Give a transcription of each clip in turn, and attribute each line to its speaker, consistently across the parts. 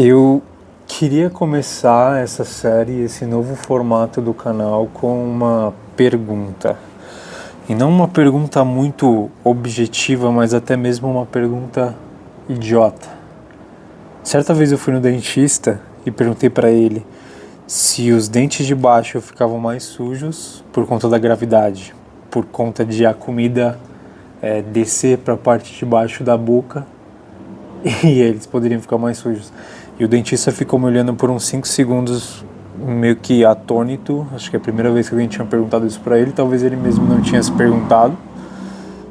Speaker 1: Eu queria começar essa série, esse novo formato do canal com uma pergunta. E não uma pergunta muito objetiva, mas até mesmo uma pergunta idiota. Certa vez eu fui no dentista e perguntei para ele se os dentes de baixo ficavam mais sujos por conta da gravidade, por conta de a comida descer para a parte de baixo da boca e eles poderiam ficar mais sujos. E o dentista ficou me olhando por uns 5 segundos, meio que atônito. Acho que é a primeira vez que alguém tinha perguntado isso pra ele, talvez ele mesmo não tinha se perguntado.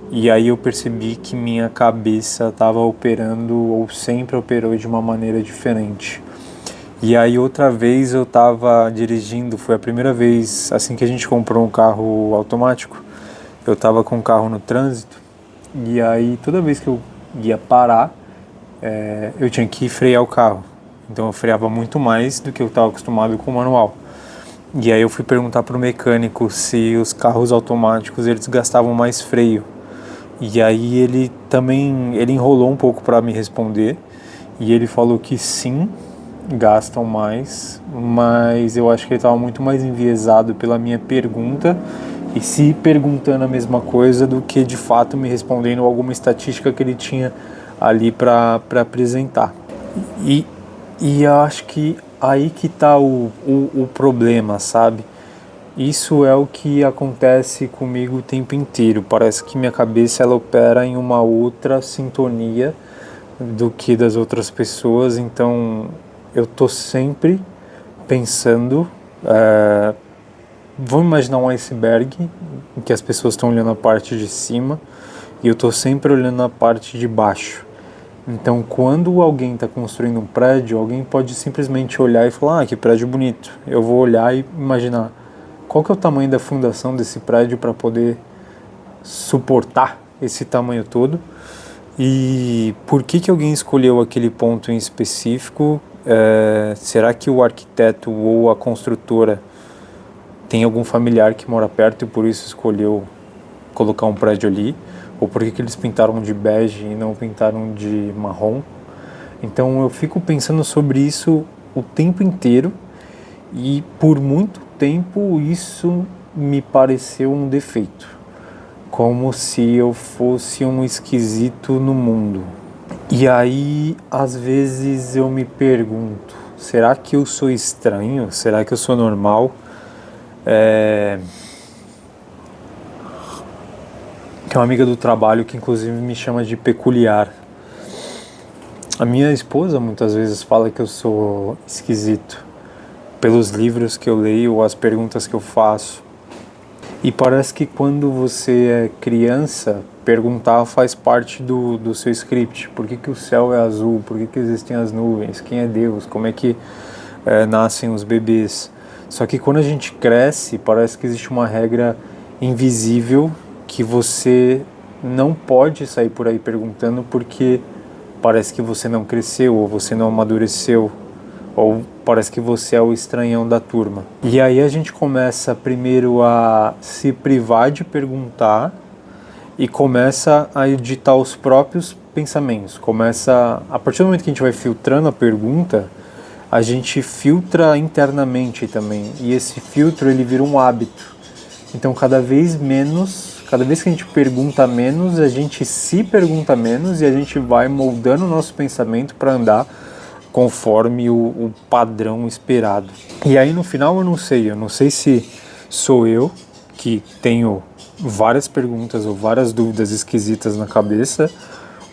Speaker 1: E aí eu percebi que minha cabeça estava operando, ou sempre operou, de uma maneira diferente. E aí outra vez eu estava dirigindo, foi a primeira vez, assim que a gente comprou um carro automático, eu estava com o carro no trânsito, e aí toda vez que eu ia parar, eu tinha que frear o carro. Então eu freava muito mais do que eu estava acostumado com o manual. E aí eu fui perguntar para o mecânico se os carros automáticos eles gastavam mais freio. E aí ele enrolou um pouco para me responder. E ele falou que sim, gastam mais, mas eu acho que ele estava muito mais enviesado pela minha pergunta e se perguntando a mesma coisa do que de fato me respondendo alguma estatística que ele tinha ali para apresentar. E, e eu acho que aí que está o problema, sabe? Isso é o que acontece comigo o tempo inteiro. Parece que minha cabeça ela opera em uma outra sintonia do que das outras pessoas. Então eu tô sempre pensando. Vamos imaginar um iceberg em que as pessoas estão olhando a parte de cima e eu tô sempre olhando a parte de baixo. Então, quando alguém está construindo um prédio, alguém pode simplesmente olhar e falar: ah, que prédio bonito. Eu vou olhar e imaginar qual que é o tamanho da fundação desse prédio para poder suportar esse tamanho todo e por que alguém escolheu aquele ponto em específico. Será que o arquiteto ou a construtora tem algum familiar que mora perto e por isso escolheu colocar um prédio ali? Ou por que eles pintaram de bege e não pintaram de marrom? Então eu fico pensando sobre isso o tempo inteiro e por muito tempo isso me pareceu um defeito, como se eu fosse um esquisito no mundo. E aí às vezes eu me pergunto, será que eu sou estranho? Será que eu sou normal? Tem uma amiga do trabalho que inclusive me chama de peculiar. A minha esposa muitas vezes fala que eu sou esquisito pelos livros que eu leio ou as perguntas que eu faço. E parece que quando você é criança, perguntar faz parte do seu script. Por que o céu é azul? Por que existem as nuvens? Quem é Deus? Como é que nascem os bebês? Só que quando a gente cresce, parece que existe uma regra invisível que você não pode sair por aí perguntando porque parece que você não cresceu ou você não amadureceu ou parece que você é o estranhão da turma. E aí a gente começa primeiro a se privar de perguntar e começa a editar os próprios pensamentos. Começa, a partir do momento que a gente vai filtrando a pergunta, a gente filtra internamente também. E esse filtro ele vira um hábito. Então cada vez que a gente pergunta menos, a gente se pergunta menos e a gente vai moldando o nosso pensamento para andar conforme o padrão esperado. E aí no final eu não sei se sou eu que tenho várias perguntas ou várias dúvidas esquisitas na cabeça,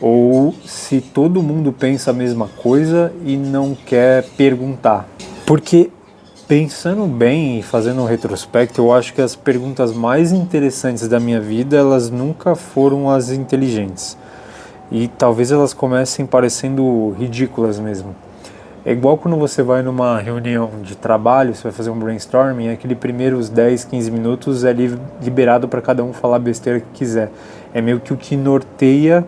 Speaker 1: ou se todo mundo pensa a mesma coisa e não quer perguntar. Porque pensando bem e fazendo um retrospecto, eu acho que as perguntas mais interessantes da minha vida, elas nunca foram as inteligentes. E talvez elas comecem parecendo ridículas mesmo. É igual quando você vai numa reunião de trabalho, você vai fazer um brainstorming, aquele primeiros 10, 15 minutos é liberado para cada um falar a besteira que quiser. É meio que o que norteia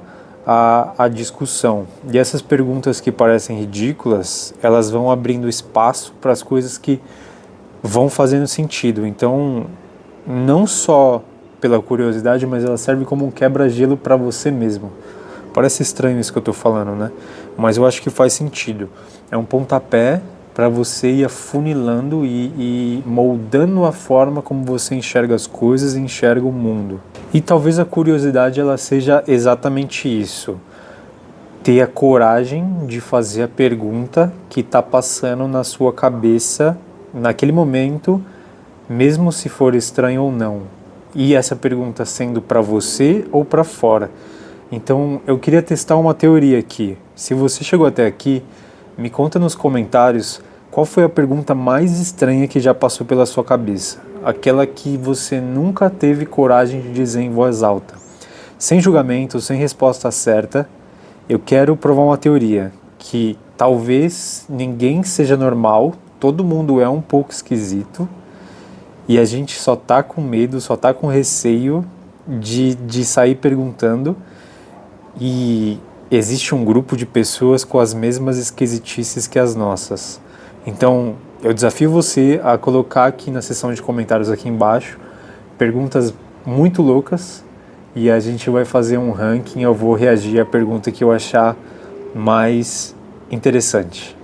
Speaker 1: a discussão. E essas perguntas que parecem ridículas, elas vão abrindo espaço para as coisas que vão fazendo sentido. Então, não só pela curiosidade, mas ela serve como um quebra-gelo para você mesmo. Parece estranho isso que eu tô falando, né? Mas eu acho que faz sentido. É um pontapé para você ir afunilando e moldando a forma como você enxerga as coisas e enxerga o mundo. E talvez a curiosidade ela seja exatamente isso. Ter a coragem de fazer a pergunta que está passando na sua cabeça naquele momento, mesmo se for estranho ou não. E essa pergunta sendo para você ou para fora. Então, eu queria testar uma teoria aqui. Se você chegou até aqui, me conta nos comentários qual foi a pergunta mais estranha que já passou pela sua cabeça. Aquela que você nunca teve coragem de dizer em voz alta. Sem julgamento, sem resposta certa, eu quero provar uma teoria. Que talvez ninguém seja normal, todo mundo é um pouco esquisito, e a gente só tá com medo, só tá com receio de sair perguntando, e existe um grupo de pessoas com as mesmas esquisitices que as nossas. Então, eu desafio você a colocar aqui na seção de comentários aqui embaixo perguntas muito loucas e a gente vai fazer um ranking. Eu vou reagir à pergunta que eu achar mais interessante.